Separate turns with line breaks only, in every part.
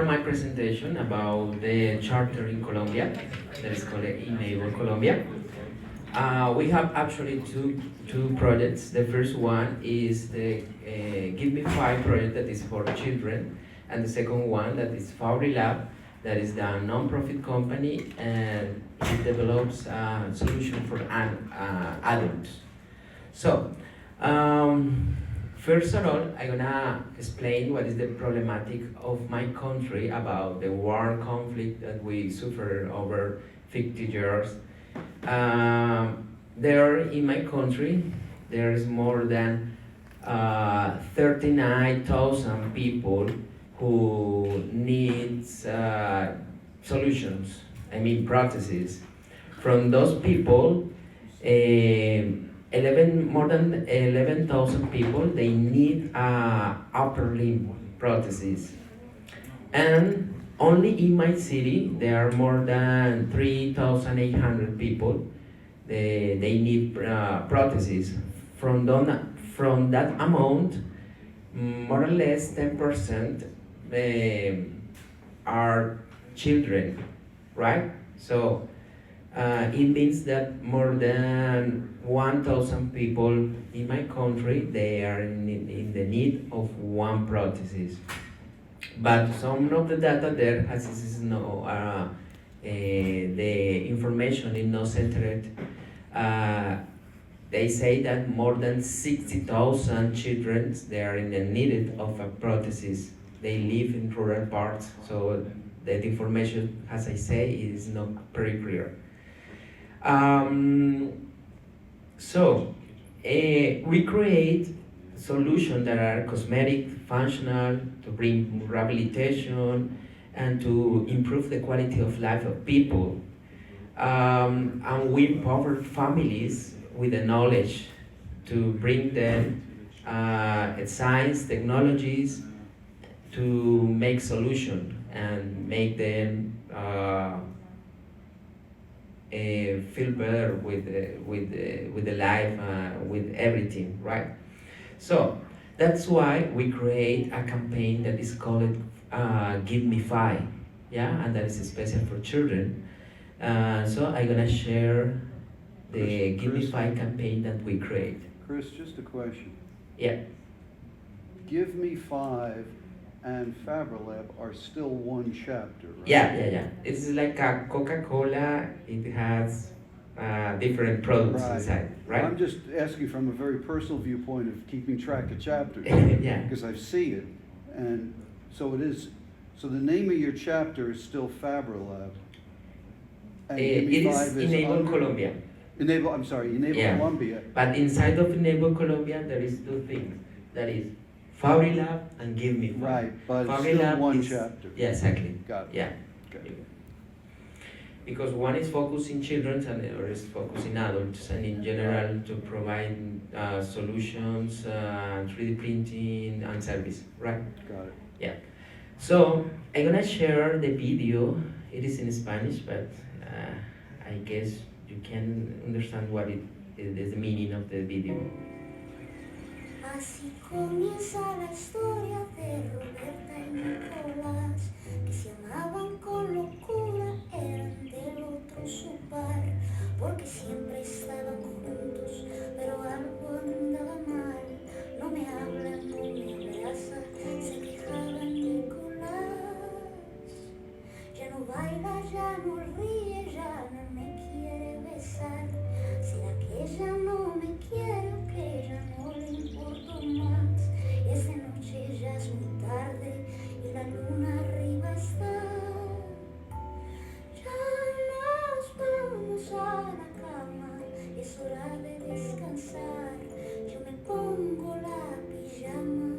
my presentation about the charter in Colombia that is called e-NABLE Colombia. We have actually two projects. The first one is the Give Me Five project that is for children, and the second one that is Fabrilab, that is the non-profit company, and it develops a solution for adults. So, first of all, I'm gonna explain what is the problematic of my country about the war conflict that we suffered over 50 years. There in my country, there is more than 39,000 people who needs solutions, I mean prostheses. From those people, 11,000 people, they need upper limb prostheses. And only in my city, there are more than 3,800 people. They need prostheses. From that amount, more or less 10% are children, right? So it means that more than 1,000 people in my country, they are in the need of one prosthesis. But some of the data there has no, the information is not centered. They say that more than 60,000 children, they are in the need of a prosthesis. They live in rural parts, so that information, as I say, is not very clear. We create solutions that are cosmetic, functional, to bring rehabilitation, and to improve the quality of life of people. And we empower families with the knowledge to bring them science, technologies, to make solutions and make them feel better with the life, with everything, right? So that's why we create a campaign that is called Give Me Five, yeah, and that is special for children. So I'm gonna share the Give Me Five campaign that we create.
Chris, just a question.
Yeah.
Give Me Five and Fabrilab are still one chapter, right?
Yeah. It's like a Coca-Cola. It has different products inside, right?
I'm just asking from a very personal viewpoint of keeping track of chapters.
Yeah.
Because I see it, and so it is. So the name of your chapter is still Fabrilab. And
It is e-NABLE Colombia.
e-NABLE Colombia.
But inside of e-NABLE Colombia, there is two things. That is Fabrilab and Give Me Five.
Right, but it's still one chapter.
Yeah, exactly.
Got it.
Yeah.
Okay.
Because one is focusing children and the other is focusing adults, and in general to provide solutions, 3D printing and service, right?
Got it.
Yeah. So I'm gonna share the video. It is in Spanish, but I guess you can understand what it is, the meaning of the video.
Así comienza la historia de Roberta y Nicolás, que se amaban con locura, eran del otro su par, porque siempre estaban juntos, pero algo andaba mal. No me hablan, no me abraza, se quejaba Nicolás. Ya no baila, ya no ríe, ya no me quiere besar. ¿Será que ella no me quiere o que ella no le importo más? Y es de noche, ya es muy tarde y la luna arriba está. Ya nos vamos a la cama, es hora de descansar. Yo me pongo la pijama,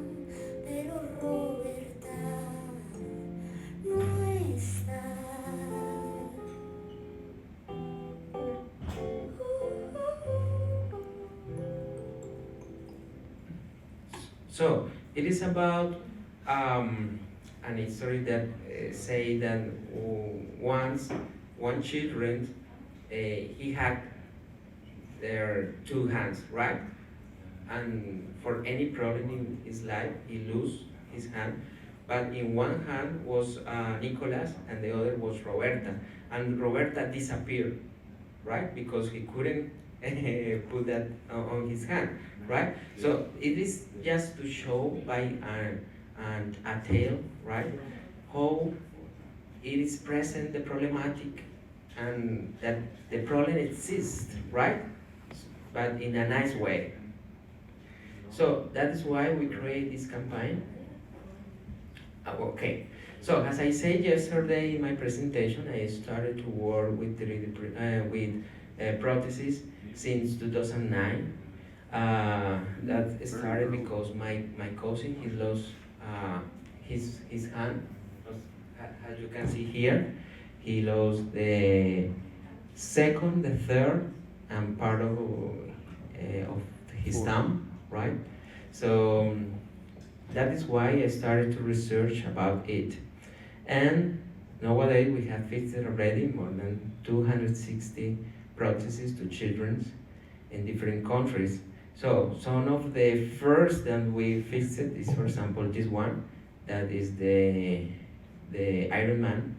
pero Roberta no está.
So it is about an history that say that once one children he had their two hands, right? And for any problem in his life, he lose his hand. But in one hand was Nicolas and the other was Roberta. And Roberta disappeared, right? Because he couldn't put that on his hand, right? So it is just to show by a tale, right? How it is present, the problematic, and that the problem exists, right? But in a nice way. So that is why we create this campaign. Okay, so as I said yesterday in my presentation, I started to work with prostheses since 2009. That started because my cousin, he lost his hand. As you can see here, he lost the second, the third, and part of his thumb, right? So that is why I started to research about it. And nowadays we have fixed already more than 260 prostheses to children in different countries. So some of the first that we fixed is, for example, this one, that is the Iron Man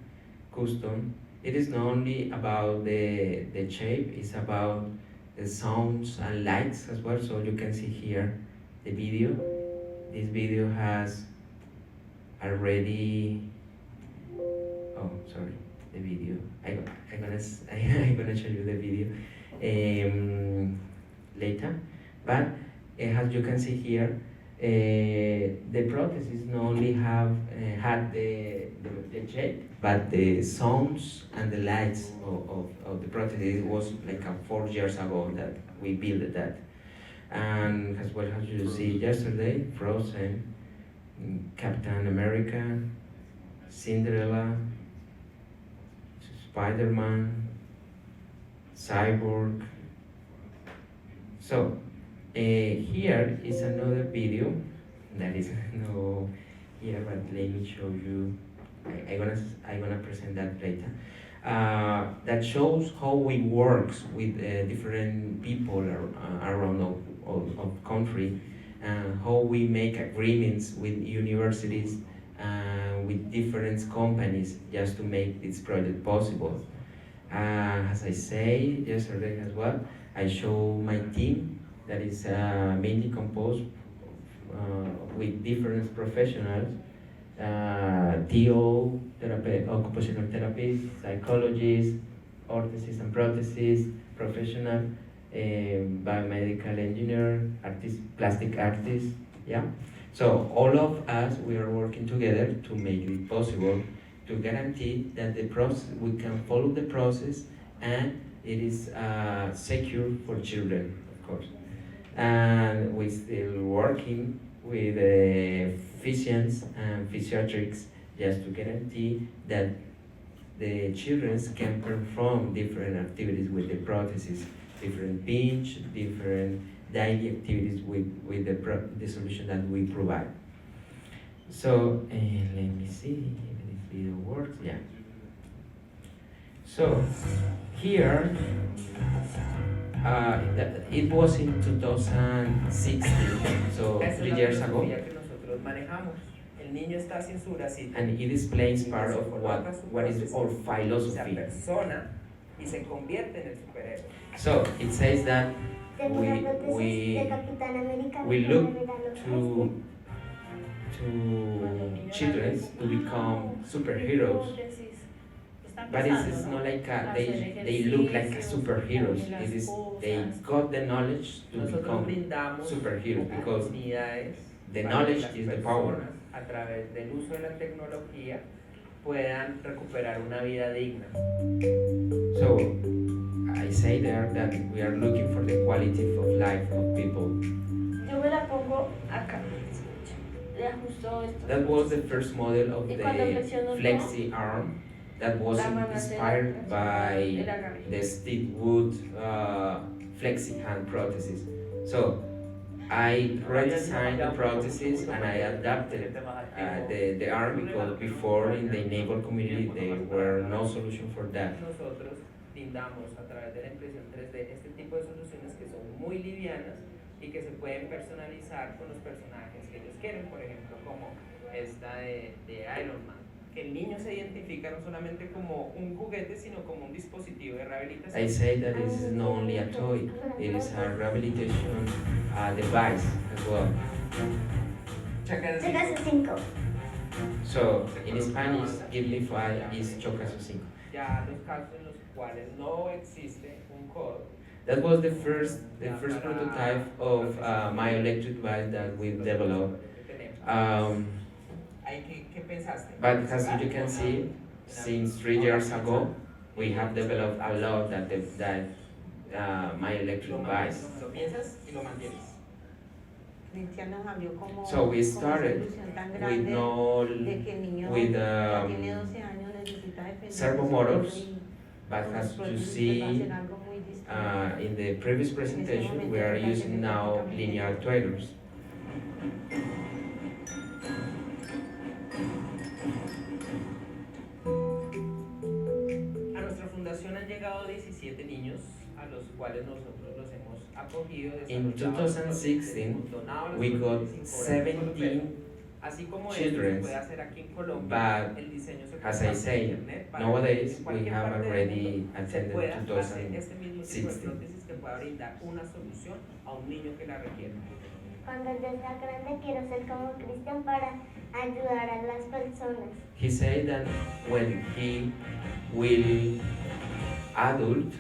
custom. It is not only about the shape, it's about the sounds and lights as well. So you can see here the video. This video has already, oh sorry, the video. I'm gonna show you the video later. But as you can see here, the prosthesis not only had the shape, but the sounds and the lights of the prosthesis was like 4 years ago that we built that. And as well as you see yesterday, Frozen, Captain America, Cinderella, Spider-Man, Cyborg. So here is another video that is no here, but let me show you. I'm gonna present that later. That shows how we work with different people around of country, and how we make agreements with universities and with different companies just to make this project possible. As I say yesterday as well, I show my team that is mainly composed with different professionals, TO, occupational therapists, psychologists, orthesists and prosthesists, professional, biomedical engineer, plastic artist, yeah. So all of us, we are working together to make it possible, to guarantee that the process, we can follow the process, and it is secure for children, of course. And we're still working with physicians and physiatrics just to guarantee that the children can perform different activities with the prosthesis, different pinch, different daily activities with the solution that we provide. So let me see if this video works. Yeah. So here, it was in 2016, so 3 years ago. And it explains part of what is our philosophy. So it says that we look to children to become superheroes, but it's not like they look like superheroes. It is they got the knowledge to become superheroes, because the knowledge is the power. A través del uso de la tecnología puedan recuperar una vida digna. So I say there that we are looking for the quality of life of people.
Yo me la pongo acá. Le ajusto esto.
That was the first model of the flexi arm that was inspired by the Steve Wood flexi hand prosthesis. So I redesigned the prosthesis and I adapted the arm, because before in the e-NABLE community there were no solution for that. Nosotros brindamos a través de la impresión 3D este tipo de soluciones que son muy livianas, y que se pueden personalizar con los personajes que ellos quieren, por ejemplo, como esta de Iron Man, que el niño se identifica no solamente como un juguete, sino como un dispositivo de rehabilitación. I say that it is not only a toy, it is a rehabilitation device as well.
Chocas 5.
So, in Spanish, Giblify is Chocas 5. Ya los casos en los cuales no existe un code. That was the first prototype of my electric device that we developed. But as you can see, since 3 years ago, we have developed a lot that my electric device. So we started with servo motors, but as you see in the previous presentation, we are using now linear actuators. A nuestra fundación han llegado 17 niños, a los cuales nosotros los hemos acogido. In 2016, we got 17 children, but as I say, nowadays we have already attended 2016.
Cuando yo sea grande quiero ser como Cristian para ayudar a las personas.
He said that when he will adult,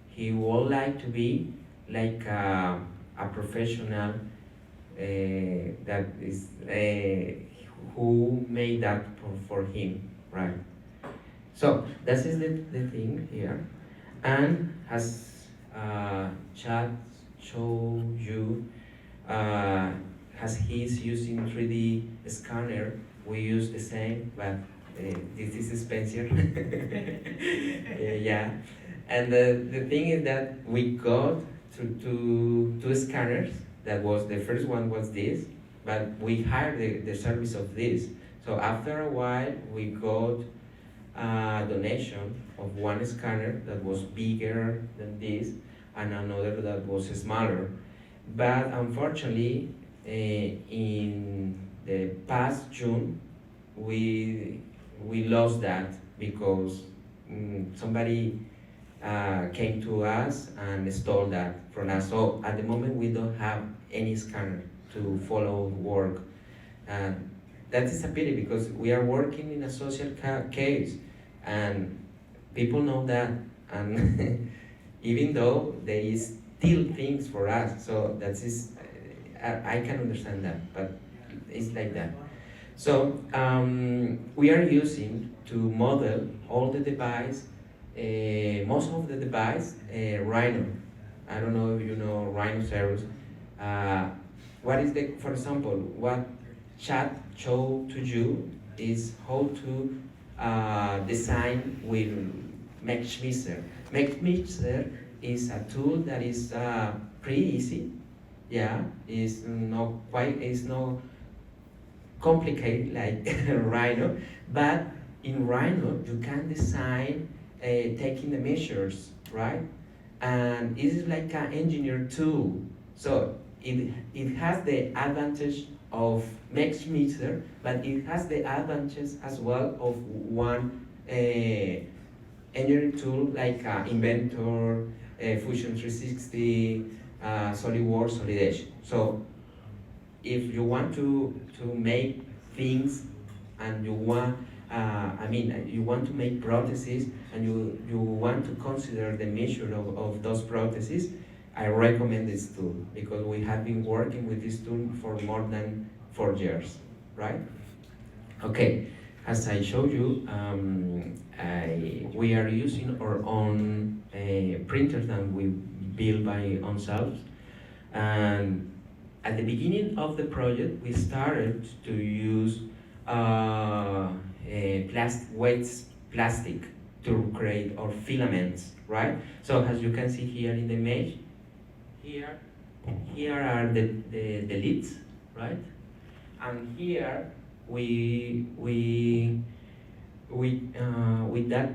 he would like to be like a professional that is who made that for him, right? So that is the thing here, and as Chad showed you, as he's using 3D scanner, we use the same, but this is Spencer. Yeah, and the thing is that we got two scanners. That was the first one was this, but we hired the service of this. So after a while, we got a donation of one scanner that was bigger than this, and another that was smaller. But unfortunately, in the past June, we lost that because somebody came to us and stole that from us. So at the moment, we don't have any scanner to follow work. And that is a pity because we are working in a social case and people know that. And even though there is still things for us, so that is, I can understand that, but it's like that. So we are using to model all the device, most of the device, Rhino. I don't know if you know rhinoceros. What is the, for example, what Chad showed to you is how to design with MechMixer. MechMixer is a tool that is pretty easy. Yeah, it's not complicated like Rhino, but in Rhino you can design taking the measures, right? And it is like an engineer tool. So it has the advantage of MechMixer, but it has the advantage as well of one engineering tool like Inventor, Fusion 360, SolidWorks, Solidation. So if you want to make things and you want, you want to make prostheses and you want to consider the measure of those prostheses, I recommend this tool because we have been working with this tool for more than 4 years, right? Okay, as I showed you, we are using our own printers that we build by ourselves. And at the beginning of the project, we started to use plastic to create our filaments, right? So as you can see here in the image, here are the lids, right? And here with that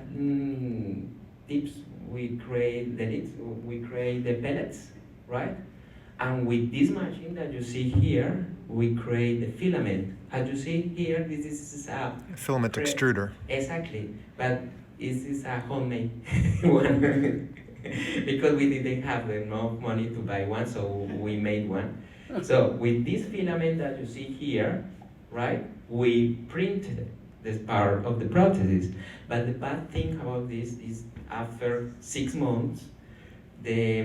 tips we create the lids, we create the pellets, right? And with this machine that you see here, we create the filament. As you see here, this is a
Filament extruder.
Exactly, but this is a homemade one because we didn't have enough money to buy one, so we made one. So with this filament that you see here, right, we printed this part of the prosthesis. But the bad thing about this is after 6 months, the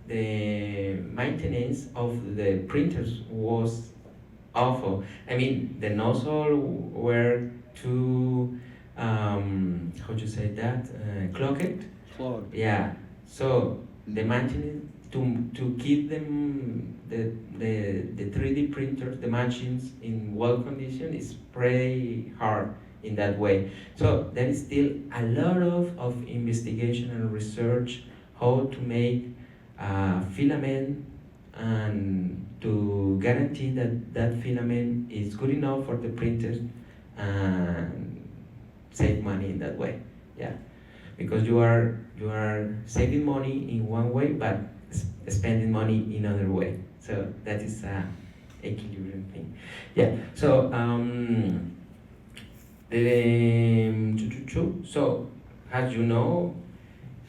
maintenance of the printers was awful. I mean, the nozzle were too, how do you say that, clogged?
Clogged.
Yeah, so the maintenance, to keep them, the 3D printers, the machines in well condition is pretty hard in that way. So there is still a lot of investigation and research how to make filament and to guarantee that that filament is good enough for the printers and save money in that way. Yeah, because you are saving money in one way, but spending money in another way. So that is a equilibrium thing. Yeah. So so as you know,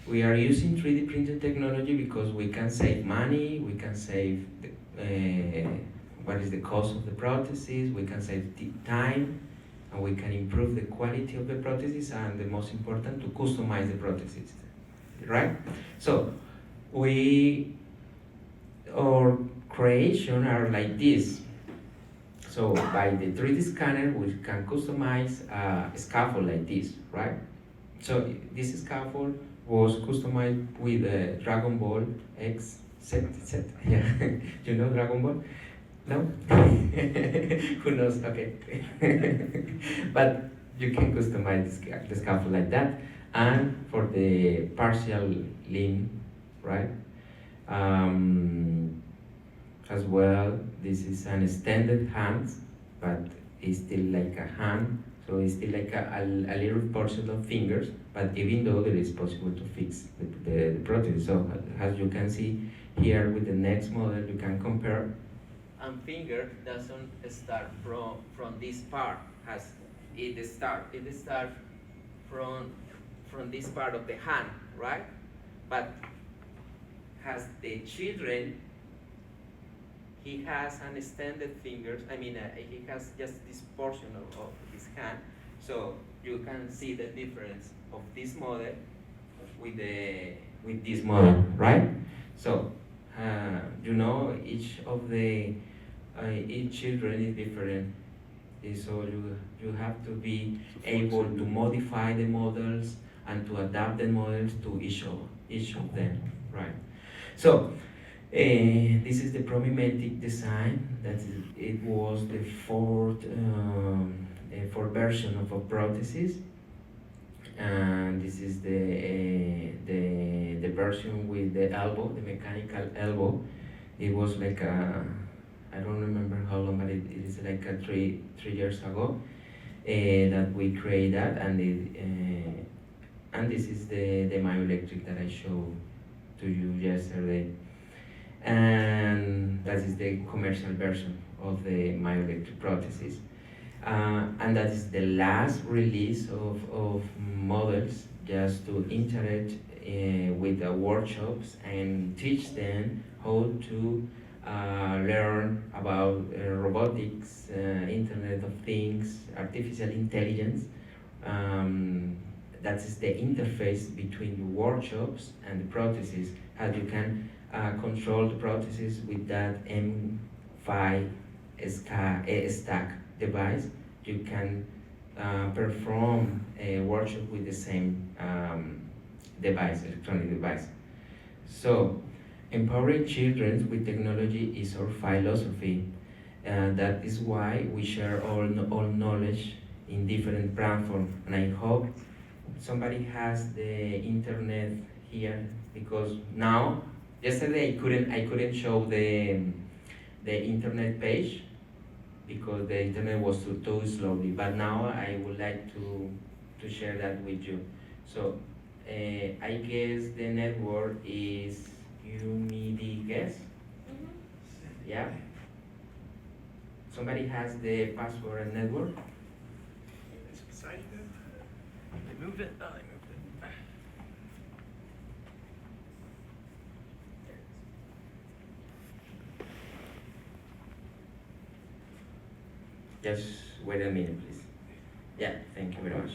we are using 3D printing technology because we can save money, we can save what is the cost of the prosthesis, we can save time, and we can improve the quality of the prosthesis, and the most important, to customize the prosthesis, right? So our creation are like this. So by the 3D scanner, we can customize a scaffold like this, right? So this scaffold was customized with Dragon Ball X Z. Yeah, you know Dragon Ball? No? Who knows? Okay. But you can customize the scaffold like that. And for the partial limb, right? As well, this is an extended hand, but it's still like a hand. So it's still like a little portion of fingers, but even though it is possible to fix the prosthesis. So as you can see here with the next model, you can compare. And finger doesn't start from this part. It start from this part of the hand, right? But has the children, he has an extended fingers. I mean, he has just this portion of his hand. So you can see the difference of this model with this model, right? So you know, each children is different. So you have to be able to modify the models and to adapt the models to each of them, right? So this is the promimetic design. It was the fourth version of a prosthesis, and this is the version with the elbow, the mechanical elbow. It was like I don't remember how long, but it is like 3 years ago that we created that, and this is the myoelectric that I showed to you yesterday, and that is the commercial version of the myoelectric prosthesis, and that is the last release of models, just to interact with the workshops and teach them how to learn about robotics, Internet of Things, artificial intelligence. That is the interface between the workshops and the prosthesis, how you can control the prosthesis with that M5 stack device. You can perform a workshop with the same device, electronic device. So, empowering children with technology is our philosophy. That is why we share all knowledge in different platforms. And I hope somebody has the internet here, because now, yesterday I couldn't show the internet page because the internet was too slowly. But now I would like to share that with you. So I guess the network is UMIDI guess. Yeah? Somebody has the password and network?
It's beside you. They moved it. Oh, they moved it.
Just wait a minute, please. Yeah, thank you very much.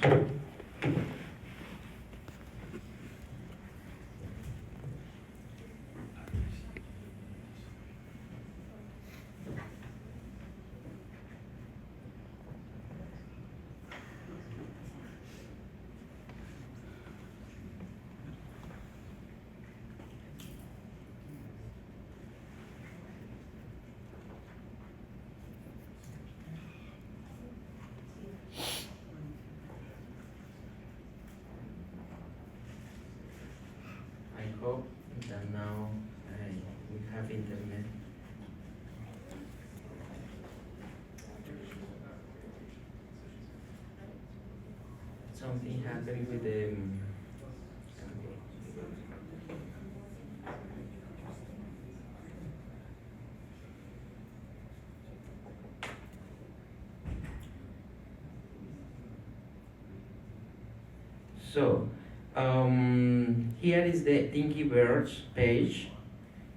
I hope that now we have internet. Something happened with the. So, here is the Thingiverse page.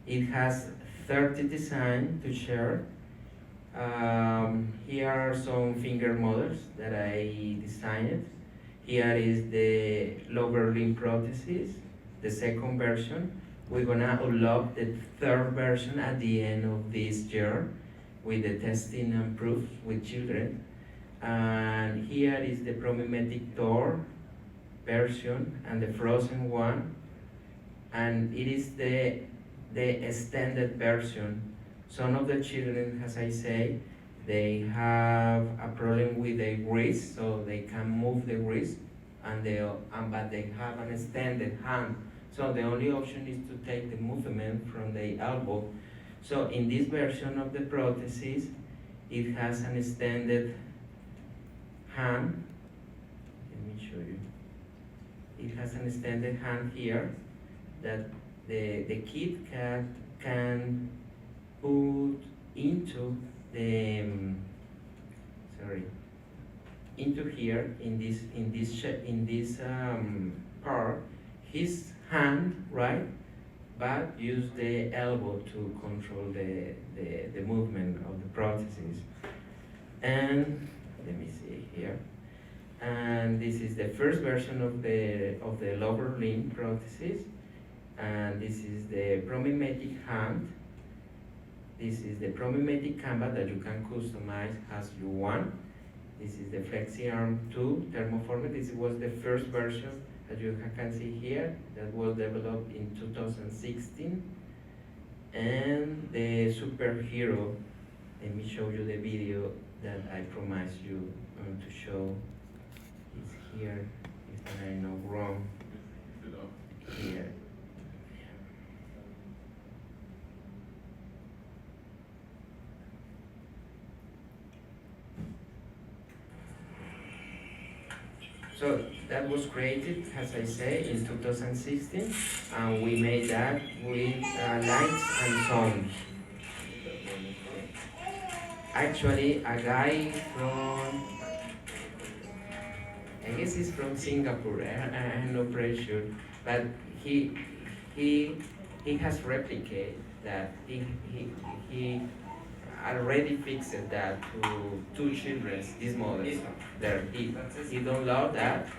It has 30 designs to share. Here are some finger models that I designed. Here is the lower limb prosthesis, the second version. We're gonna unlock the third version at the end of this year with the testing and proof with children. And here is the promimetic door version and the frozen one. And it is the extended version. Some of the children, as I say, they have a problem with their wrist, so they can move the wrist, but they have an extended hand. So the only option is to take the movement from the elbow. So in this version of the prosthesis, it has an extended hand. Let me show you. It has an extended hand here that the kid can put into the into here in this part his hand, right, but use the elbow to control the movement of the prosthesis. And let me see here. And this is the first version of the lower limb prosthesis, and this is the promimetic hand. This is the promimetic canvas that you can customize as you want. This is the Flexi Arm 2 thermoformer. This was the first version that you can see here that was developed in 2016. And the superhero, let me show you the video that I promised you to show. It's here, if I'm not wrong. Here. So that was created, as I say, in 2016, and we made that with lights and sound. Actually, a guy from, I guess he's from Singapore, I'm not pretty sure, but he has replicated that. He already fixed that to two children, this model. There, he downloaded that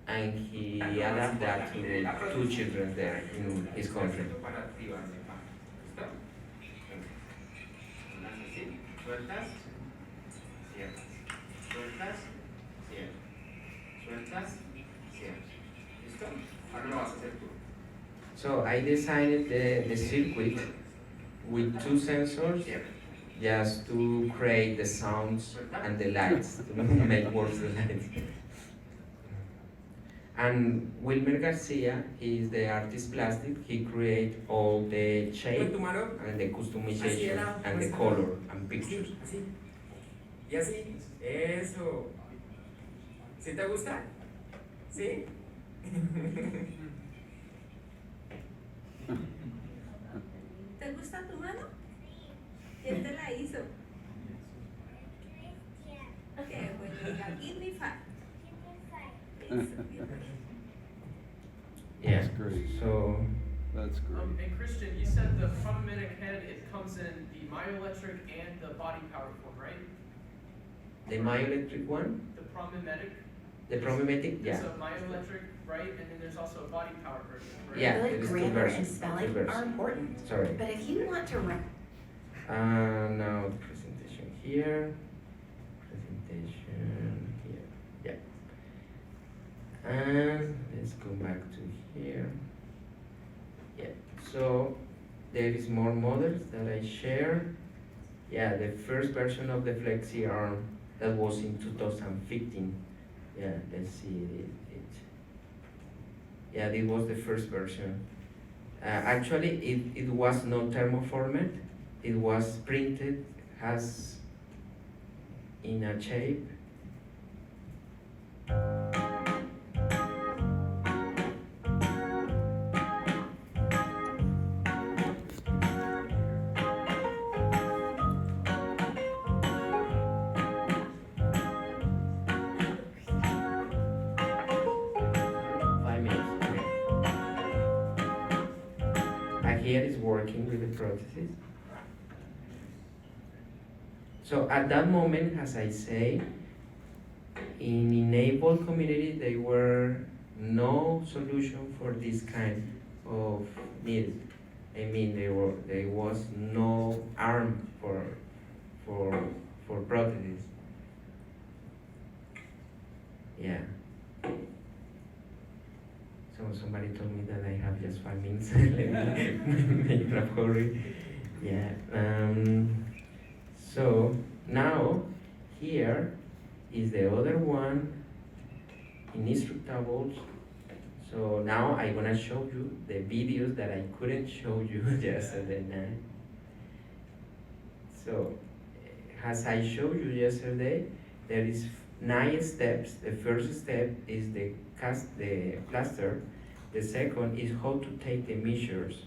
and he adapted that to two children there in his country. Sueltas, cierras. Sueltas, cierras. Sueltas, cierras. ¿Listo? Ahora lo vas a hacer tú. So I designed the circuit with two sensors just to create the sounds and the lights, to make works the lights. And Wilmer Garcia, he is the artist plastic. He create all the shape and the customization and the color and pictures.
Así. Y así. Eso. ¿Sí te gusta? ¿Sí?
¿Te gusta tu mano? ¿Quién te la hizo? Qué bueno, diga, give me five. Eso, give me.
Yeah.
That's great.
So
That's great.
And Christian, you said the promimetic head, it comes in the myoelectric and the body power form, right?
the myoelectric one,
The promimetic.
the promimetic,
There's
yeah.
a myoelectric, right? And then there's also a body power version, right?
Yeah,
Good
there is two
grammar and
versions, two
spelling
versions.
are important.
Sorry.
But if you want to run
Now the presentation here, presentation here, yeah. And let's go back to here. Yeah, so there is more models that I share. Yeah, the first version of the Flexi arm that was in 2015. Yeah, let's see it. Yeah, this was the first version. Actually, it was not thermoformed. It was printed as in a shape. Here is working with the prosthesis. So at that moment, as I say, in e-NABLE community, there were no solution for this kind of need. I mean, there was no arm for prosthesis. Yeah. Somebody told me that I have just 5 minutes. Let me make it a hurry. Yeah. So now here is the other one in instructables. So now I'm gonna show you the videos that I couldn't show you yesterday night. So as I showed you yesterday, there is 9 steps. The first step is the plaster. The second is how to take the measures.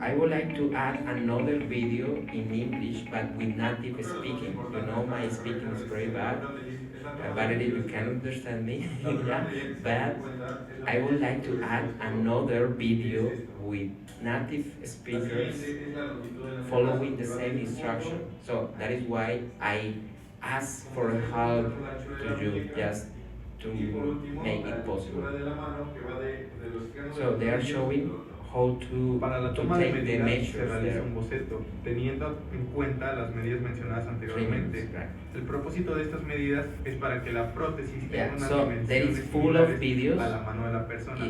I would like to add another video in English, but with native speaking. You know, my speaking is very bad. But you can understand me, yeah. But I would like to add another video with native speakers following the same instruction. So that is why I ask for help to you, just to make it possible. So they are showing how to take the measures there.
Un boceto, teniendo en cuenta las medidas mencionadas anteriormente. El propósito de estas medidas es para que la prótesis tenga unas dimensiones similares a la mano de la persona.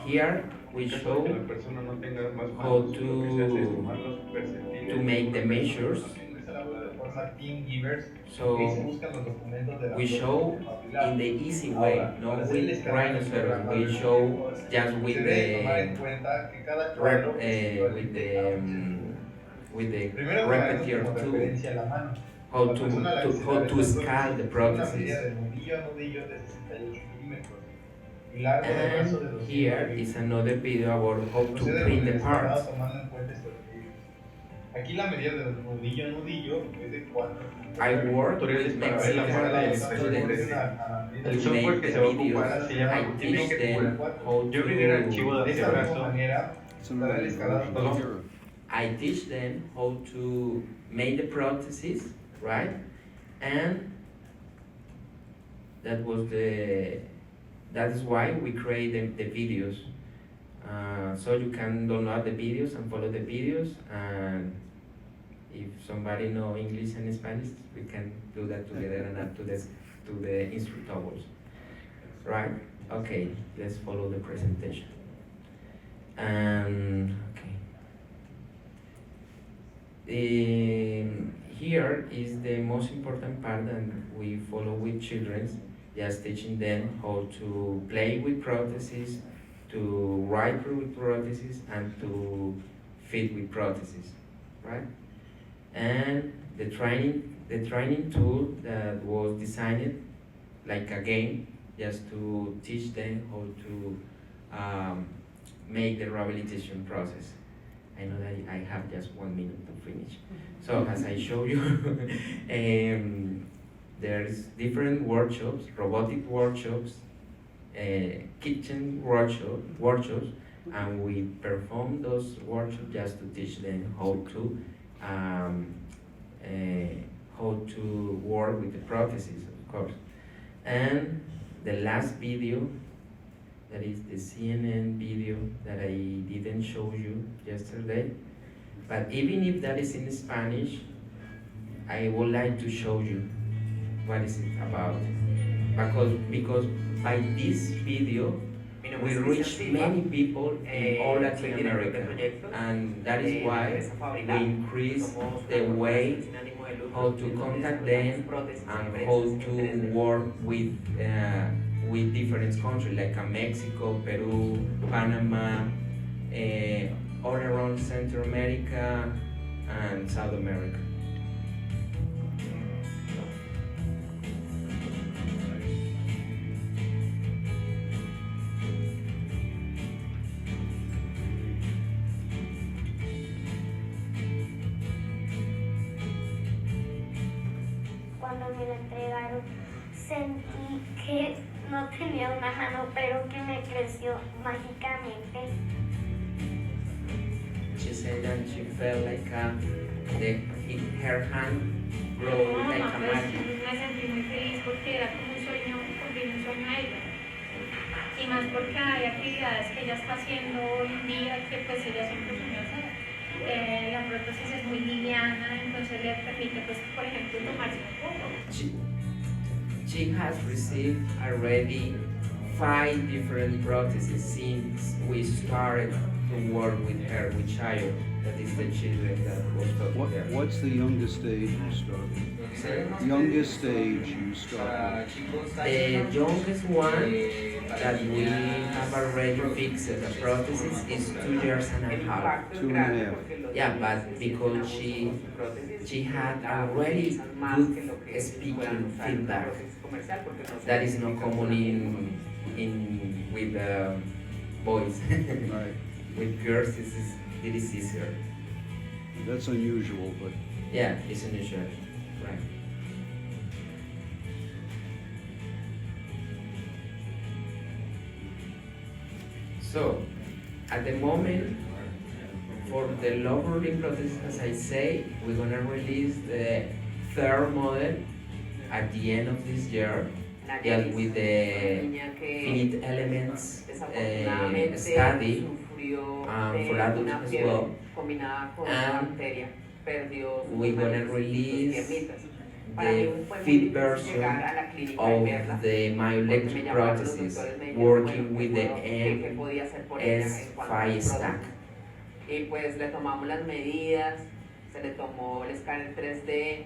Here we show how to make the measures. So we show in the easy way, not with rhinoceros. We show just with the repetier tool, how to scale the prosthesis. And here is another video about how to print the parts.
Aquí la medida de nudillo a nudillo es de 4.
I work with Mexican students to make the videos. I teach them how to. I teach them how to make the prosthesis, right? And that is why we create the videos. So you can download the videos and follow the videos, and if somebody know English and Spanish, we can do that together and add to the instructables. Right? Okay, let's follow the presentation. Here is the most important part that we follow with children, just teaching them how to play with prostheses, to write with prostheses, and to fit with prostheses, right? And the training tool that was designed like a game, just to teach them how to make the rehabilitation process. I know that I have just 1 minute to finish. So as I show you, there's different workshops, robotic workshops, kitchen workshops, and we perform those workshops just to teach them how to work with the prostheses, of course. And the last video, that is the CNN video that I didn't show you yesterday. But even if that is in Spanish, I would like to show you what is it about. Because by this video, we reach many people in all Latin America, and that is why we increase the way how to contact them and how to work with different countries like Mexico, Peru, Panama, all around Central America and South America.
Cuando me la entregaron, sentí que no tenía una mano, pero que me creció mágicamente.
She said that she felt like her hand grew like a magic.
Me sentí muy feliz porque era como un sueño, cumplir un sueño a ella. Y más porque hay actividades que ella está haciendo hoy en día que pues ella siempre soñó hacer. La prótesis es muy liviana, entonces le permite, pues, por ejemplo, tomarse un poco.
She has received already 5 different prostheses since we started to work with her, with child. That is the children that was talking there.
What's the youngest stage you start with? Youngest stage you start with?
The youngest one that we have already fixed the prosthesis is 2 years and a half.
2.5.
Yeah, but because she had already good speaking feedback. That is not common in with boys.
Right.
With girls, it is easier.
That's unusual, but
Yeah, it's unusual, right? So, at the moment, for the lower limb prosthesis, as I say, we're gonna release the 3rd model at the end of this year, deal with the finite elements study for adults as well. And we're gonna release the fit version of the myoelectric prosthesis working with the MS5 stack.
Y pues le tomamos las medidas, se le tomó el escáner 3D,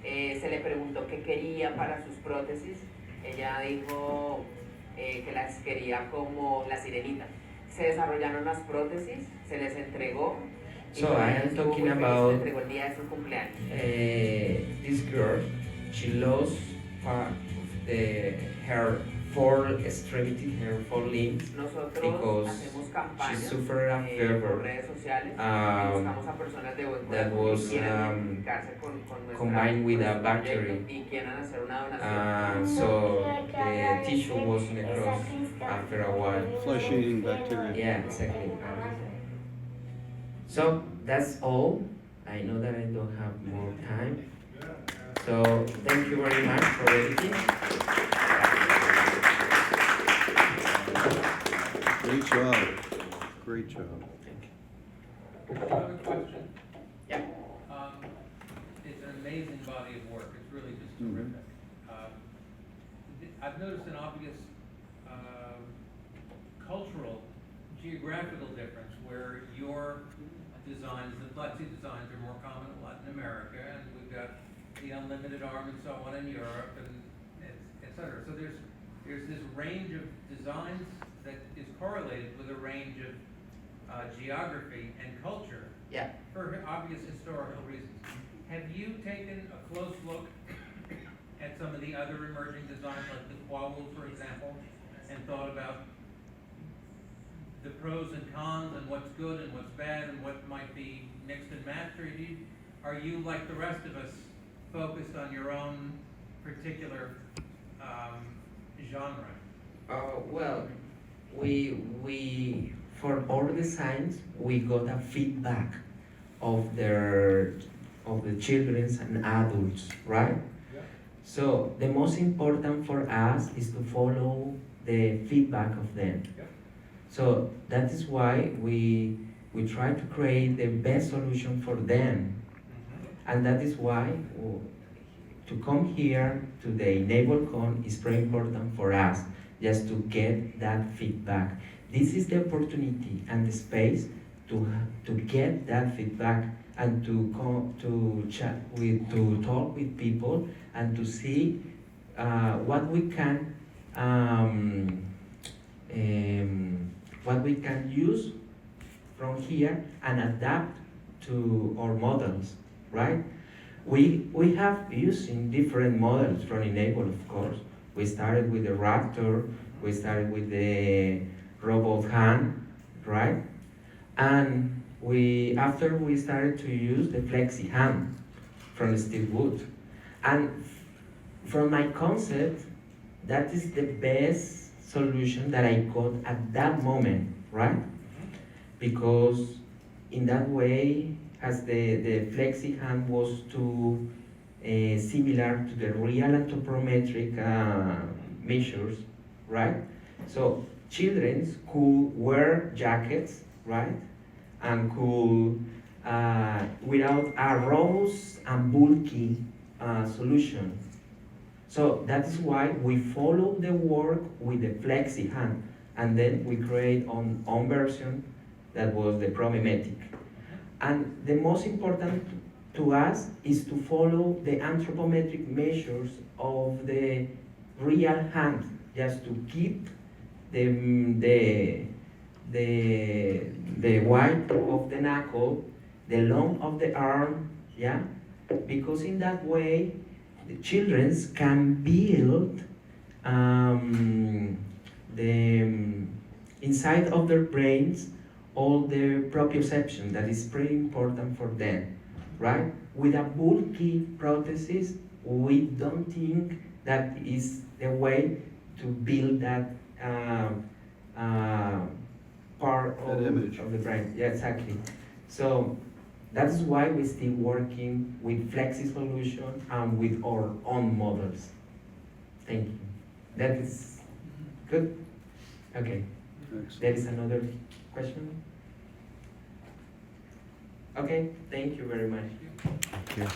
se le preguntó qué quería para sus prótesis. Ella dijo que las quería como la sirenita. Se desarrollaron las prótesis, se les entregó.
So I am talking about
entregó el día de su cumpleaños.
This girl. She lost part of her 4 extremities, her 4 limbs, because she suffered a fever that was combined with a bactery. So the tissue was necrosed after a while.
flesh-eating bacteria.
Yeah, exactly. So that's all. I know that I don't have more time. So thank you very much for everything.
Great job. Great job.
I have a question.
Yeah.
It's an amazing body of work. It's really just terrific. I've noticed an obvious cultural, geographical difference where your designs, the plexi designs, are more common in Latin America, and we've got the unlimited arm and so on in Europe, and et cetera. So there's this range of designs that is correlated with a range of geography and culture.
Yeah.
For obvious historical reasons. Have you taken a close look at some of the other emerging designs, like the Quawu, for example, and thought about the pros and cons and what's good and what's bad and what might be are you, like the rest of us, focused on your own particular genre?
Well, we for all designs we got a feedback of the children and adults, right?
Yeah.
So the most important for us is to follow the feedback of them.
Yeah.
So that is why we try to create the best solution for them, and that is why to come here to the e-NABLEcon is very important for us, just to get that feedback. This is the opportunity and the space to get that feedback and to come to chat with, to talk with people and to see what we can use from here and adapt to our models, right? We have using different models from e-NABLE, of course. We started with the Raptor, we started with the robot hand, right? And after we started to use the flexi hand from steel wood. And from my concept, that is the best solution that I got at that moment, right? Because in that way, as the flexi hand was too similar to the real anthropometric measures, right? So children could wear jackets, right? And could, without a robust and bulky solution. So that is why we follow the work with the flexi hand, and then we create on own version that was the promimetic. And the most important to us is to follow the anthropometric measures of the real hand, just to keep the width of the knuckle, the length of the arm, yeah? Because in that way, the children can build inside of their brains all the proprioception that is pretty important for them, right? With a bulky prosthesis, we don't think that is the way to build that part of the brain. Yeah, exactly. So that's why we're still working with flexi solution and with our own models. Thank you. That is good? Okay.
Excellent.
There is another question? Okay, thank you very much.
Thank you.